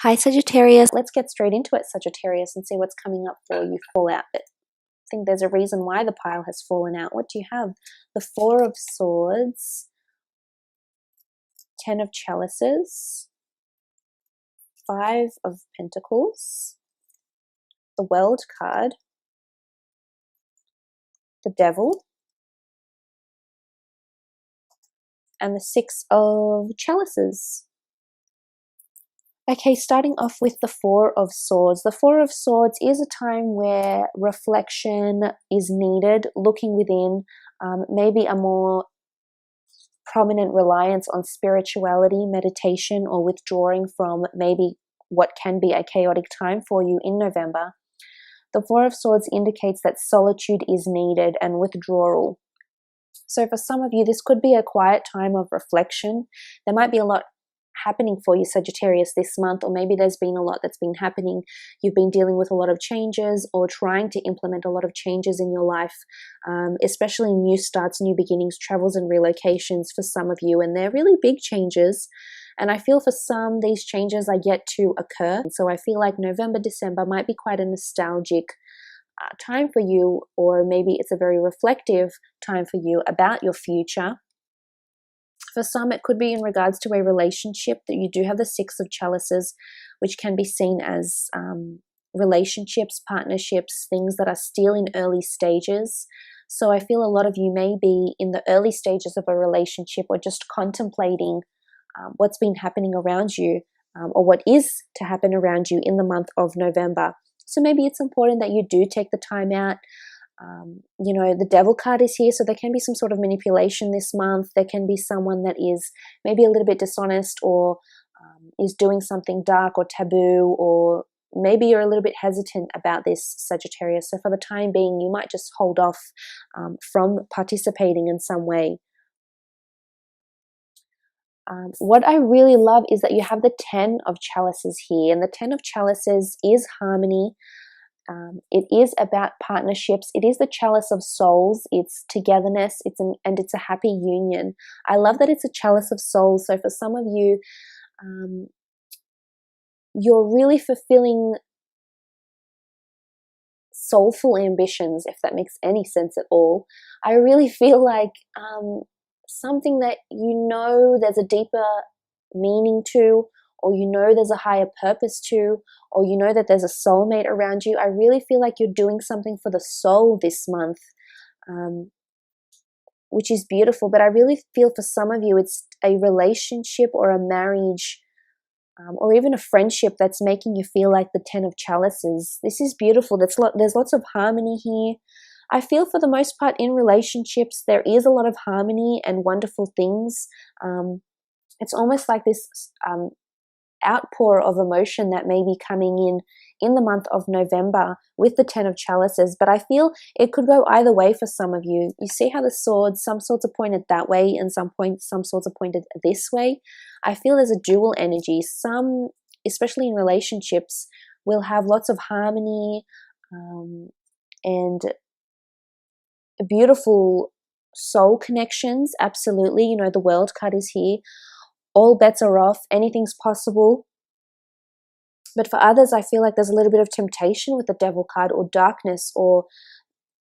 Hi Sagittarius, let's get straight into it Sagittarius and see what's coming up for you. Fall out, but I think there's a reason why the pile has fallen out. What do you have? The Four of Swords, Ten of Chalices, Five of Pentacles, the World card, the Devil, and the Six of Chalices. Okay, starting off with the Four of Swords. The Four of Swords is a time where reflection is needed, looking within, maybe a more prominent reliance on spirituality, meditation, or withdrawing from maybe what can be a chaotic time for you in November. The Four of Swords indicates that solitude is needed and withdrawal. So for some of you, this could be a quiet time of reflection. There might be a lot happening for you, Sagittarius, this month, or maybe there's been a lot that's been happening. You've been dealing with a lot of changes or trying to implement a lot of changes in your life, especially new starts, new beginnings, travels and relocations for some of you, and they're really big changes. And I feel for some, these changes are yet to occur. So I feel like November, December might be quite a nostalgic time for you, or maybe it's a very reflective time for you about your future. For some, it could be in regards to a relationship that you do have the Six of Chalices, which can be seen as relationships, partnerships, things that are still in early stages. So I feel a lot of you may be in the early stages of a relationship or just contemplating what's been happening around you or what is to happen around you in the month of November. So maybe it's important that you do take the time out. The Devil card is here, so there can be some sort of manipulation this month. There can be someone that is maybe a little bit dishonest or is doing something dark or taboo, or maybe you're a little bit hesitant about this, Sagittarius. So for the time being, you might just hold off from participating in some way. What I really love is that you have the Ten of Chalices here, and the Ten of Chalices is harmony. It is about partnerships. It is the chalice of souls. It's togetherness. And it's a happy union. I love that it's a chalice of souls. So for some of you, you're really fulfilling soulful ambitions, if that makes any sense at all. I really feel like something that there's a deeper meaning to, or there's a higher purpose to, or that there's a soulmate around you. I really feel like you're doing something for the soul this month, which is beautiful. But I really feel for some of you, it's a relationship or a marriage or even a friendship that's making you feel like the Ten of Chalices. This is beautiful. There's lots of harmony here. I feel for the most part in relationships, there is a lot of harmony and wonderful things. It's almost like this outpour of emotion that may be coming in the month of November with the Ten of Chalices, but I feel it could go either way for some of you. You see how the swords, some swords are pointed that way and some swords are pointed this way. I feel there's a dual energy. Some, especially in relationships, will have lots of harmony and beautiful soul connections. Absolutely. The World card is here. All bets are off. Anything's possible. But for others, I feel like there's a little bit of temptation with the Devil card, or darkness, or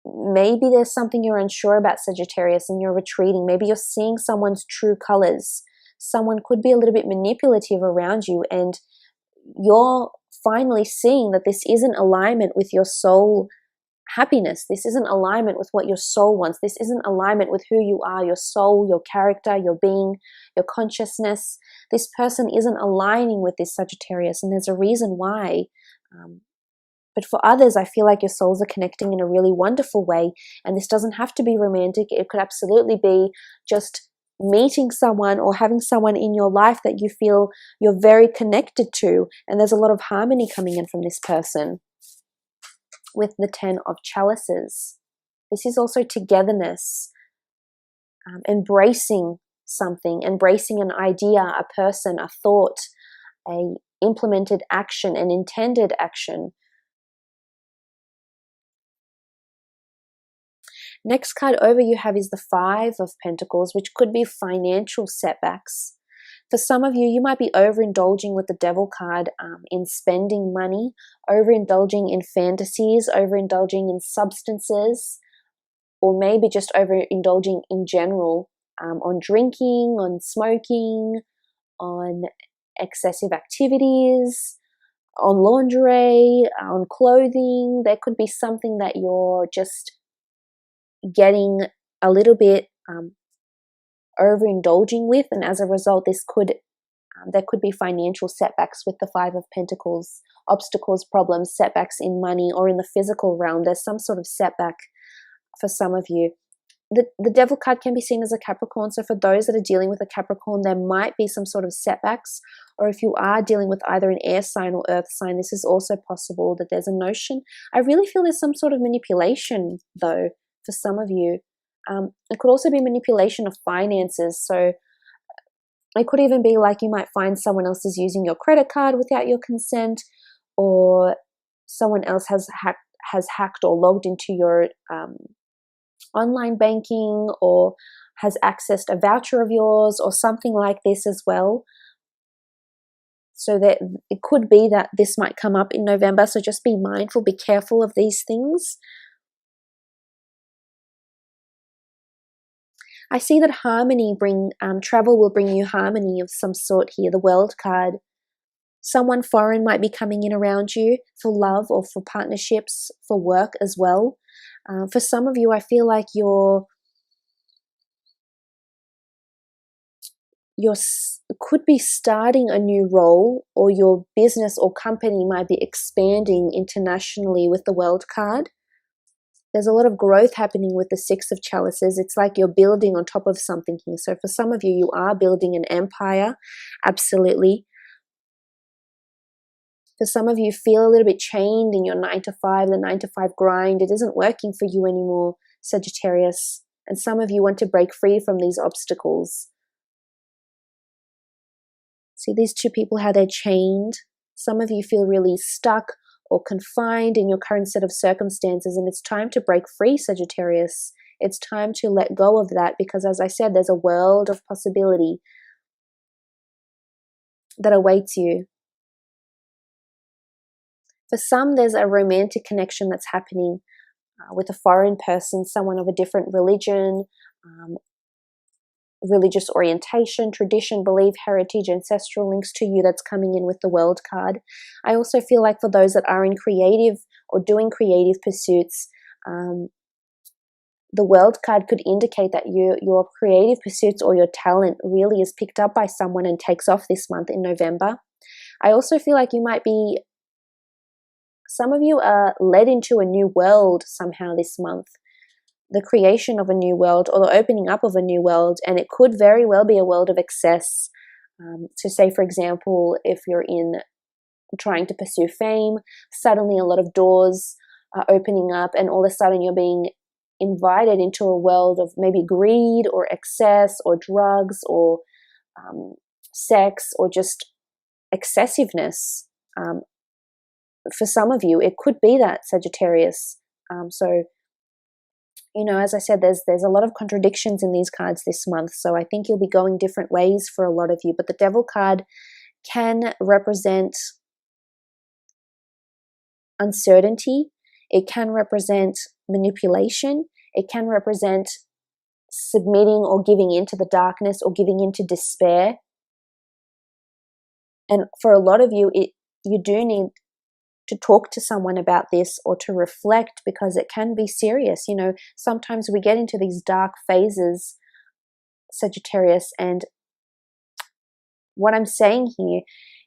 maybe there's something you're unsure about, Sagittarius, and you're retreating. Maybe you're seeing someone's true colors. Someone could be a little bit manipulative around you, and you're finally seeing that this isn't alignment with your soul happiness. This isn't alignment with what your soul wants. This isn't alignment with who you are, your soul, your character, your being, your consciousness. This person isn't aligning with this, Sagittarius, and there's a reason why. But for others, I feel like your souls are connecting in a really wonderful way, and this doesn't have to be romantic. It could absolutely be just meeting someone or having someone in your life that you feel you're very connected to, and there's a lot of harmony coming in from this person. With the Ten of Chalices, this is also togetherness, embracing something, embracing an idea, a person, a thought, a implemented action, an intended action. Next card over you have is the Five of Pentacles, which could be financial setbacks. For some of you, you might be overindulging with the Devil card in spending money, overindulging in fantasies, overindulging in substances, or maybe just overindulging in general on drinking, on smoking, on excessive activities, on lingerie, on clothing. There could be something that you're just getting a little bit overindulging with, and as a result, there could be financial setbacks with the Five of Pentacles, obstacles, problems, setbacks in money or in the physical realm. There's some sort of setback for some of you. The Devil card can be seen as a Capricorn, so for those that are dealing with a Capricorn, there might be some sort of setbacks, or if you are dealing with either an air sign or earth sign, this is also possible that there's a notion. I really feel there's some sort of manipulation, though, for some of you. It could also be manipulation of finances, so it could even be like you might find someone else is using your credit card without your consent, or someone else has hacked or logged into your online banking, or has accessed a voucher of yours or something like this as well. So that it could be that this might come up in November. So just be mindful, be careful of these things. I see that travel will bring you harmony of some sort here. The World card. Someone foreign might be coming in around you for love or for partnerships, for work as well. For some of you, I feel like you could be starting a new role, or your business or company might be expanding internationally with the World card. There's a lot of growth happening with the Six of Chalices. It's like you're building on top of something here. So for some of you, you are building an empire, absolutely. For some of you, feel a little bit chained in your 9 to 5, the 9 to 5 grind. It isn't working for you anymore, Sagittarius. And some of you want to break free from these obstacles. See these two people, how they're chained. Some of you feel really stuck or confined in your current set of circumstances, and it's time to break free, Sagittarius. It's time to let go of that, because as I said, there's a world of possibility that awaits you. For some, there's a romantic connection that's happening with a foreign person, someone of a different religion, religious orientation, tradition, belief, heritage, ancestral links to you that's coming in with the World card. I also feel like for those that are in creative or doing creative pursuits, the World card could indicate that your creative pursuits or your talent really is picked up by someone and takes off this month in November. I also feel like some of you are led into a new world somehow this month. The creation of a new world, or the opening up of a new world, and it could very well be a world of excess. So say, for example, if you're trying to pursue fame, suddenly a lot of doors are opening up, and all of a sudden you're being invited into a world of maybe greed or excess or drugs or sex or just excessiveness. For some of you, it could be that, Sagittarius. So, as I said, there's a lot of contradictions in these cards this month. So I think you'll be going different ways for a lot of you. But the Devil card can represent uncertainty. It can represent manipulation. It can represent submitting or giving into the darkness or giving into despair. And for a lot of you, you do need to talk to someone about this or to reflect, because it can be serious. Sometimes we get into these dark phases, Sagittarius, and what I'm saying here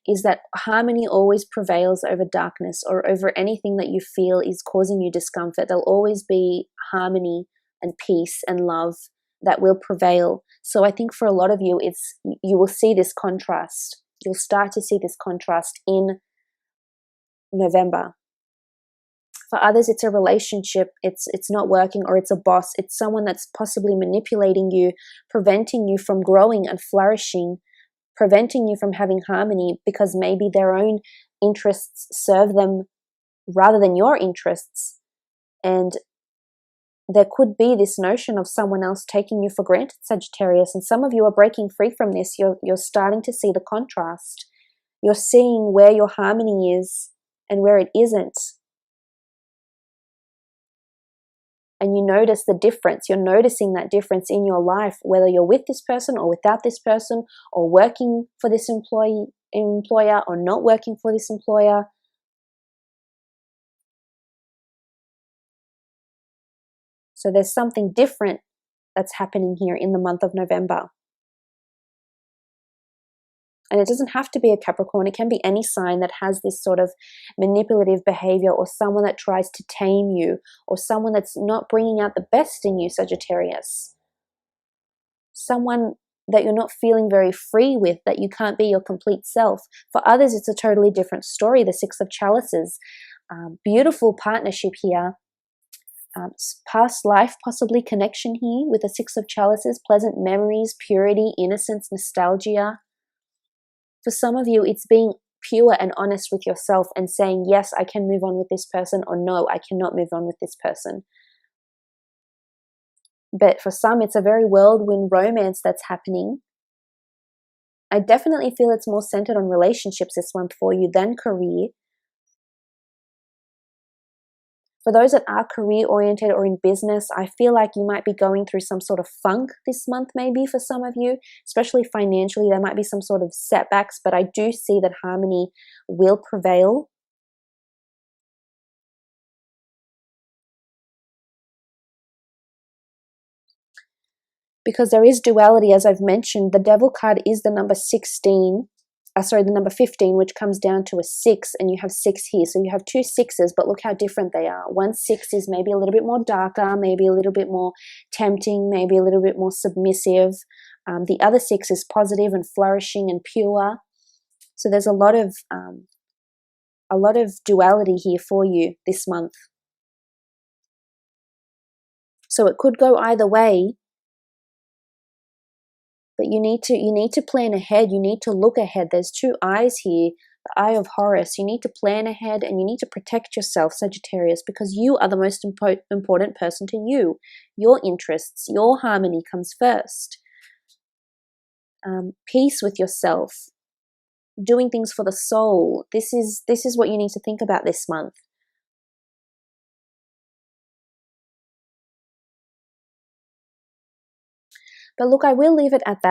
is that harmony always prevails over darkness or over anything that you feel is causing you discomfort. There'll always be harmony and peace and love that will prevail. So I think for a lot of you, you will see this contrast. You'll start to see this contrast in November. For others, it's a relationship, it's not working, or it's a boss, it's someone that's possibly manipulating you, preventing you from growing and flourishing, preventing you from having harmony because maybe their own interests serve them rather than your interests. And there could be this notion of someone else taking you for granted, Sagittarius, and some of you are breaking free from this. You're starting to see the contrast. You're seeing where your harmony is and where it isn't. And you notice the difference. You're noticing that difference in your life, whether you're with this person or without this person, or working for this employer or not working for this employer. So there's something different that's happening here in the month of November. And it doesn't have to be a Capricorn. It can be any sign that has this sort of manipulative behavior, or someone that tries to tame you, or someone that's not bringing out the best in you, Sagittarius. Someone that you're not feeling very free with, that you can't be your complete self. For others, it's a totally different story. The Six of Chalices. Beautiful partnership here. Past life, possibly connection here with the Six of Chalices. Pleasant memories, purity, innocence, nostalgia. For some of you, it's being pure and honest with yourself and saying, yes, I can move on with this person, or no, I cannot move on with this person. But for some, it's a very whirlwind romance that's happening. I definitely feel it's more centered on relationships this month for you than career. For those that are career-oriented or in business, I feel like you might be going through some sort of funk this month, maybe for some of you, especially financially. There might be some sort of setbacks, but I do see that harmony will prevail. Because there is duality, as I've mentioned. The Devil card is the number 16. The number 15, which comes down to a 6, and you have 6 here. So you have 2 6s, but look how different they are. 1 6 is maybe a little bit more darker, maybe a little bit more tempting, maybe a little bit more submissive. The other 6 is positive and flourishing and pure. So there's a lot of duality here for you this month. So it could go either way. But you need to plan ahead. You need to look ahead. There's 2 eyes here, the eye of Horus. You need to plan ahead, and you need to protect yourself, Sagittarius, because you are the most important person to you. Your interests, your harmony comes first. Peace with yourself, doing things for the soul. This is what you need to think about this month. But look, I will leave it at that.